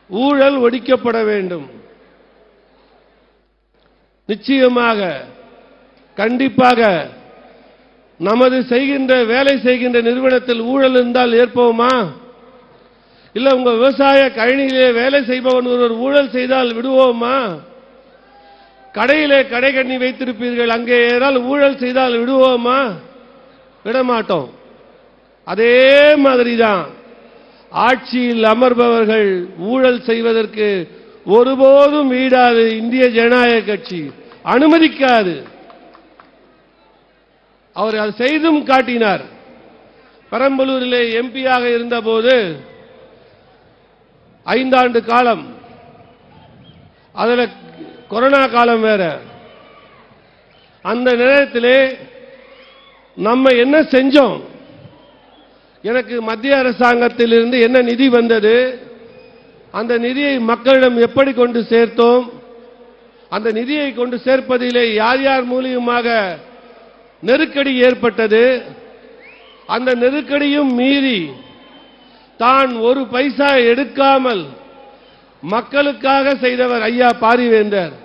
ஊழல் ஒழிக்கப்பட வேண்டும். நிச்சயமாக கண்டிப்பாக நமது வேலை செய்கின்ற நிறுவனத்தில் ஊழல் இருந்தால் ஏற்போமா? இல்ல உங்க விவசாய கழனியிலே வேலை செய்பவன் ஒருவர் ஊழல் செய்தால் விடுவோமா? கடையிலே கடைகண்ணி வைத்திருப்பீர்கள், அங்கே ஏதாவது ஊழல் செய்தால் விடுவோமா? விடமாட்டோம். அதே மாதிரிதான் ஆட்சியில் அமர்பவர்கள் ஊழல் செய்வதற்கு ஒருபோதும் ஈடாது இந்திய ஜனநாயக கட்சி அனுமதிக்காது. அவர் அதை செய்தும் காட்டினார். பெரம்பலூரிலே எம்பியாக இருந்தபோது 5 ஆண்டு காலம், அதில் கொரோனா காலம் வேற. அந்த நேரத்திலே நம்ம என்ன செஞ்சோம்? எனக்கு மத்திய அரசாங்கத்திலிருந்து என்ன நிதி வந்தது, அந்த நிதியை மக்களிடம் எப்படி கொண்டு சேர்த்தோம், அந்த நிதியை கொண்டு சேர்ப்பதிலே யார் யார் மூலியமாக நெருக்கடி ஏற்பட்டது, அந்த நெருக்கடியும் மீறி தான் ஒரு பைசா எடுக்காமல் மக்களுக்காக செய்தவர் ஐயா பாரிவேந்தர்.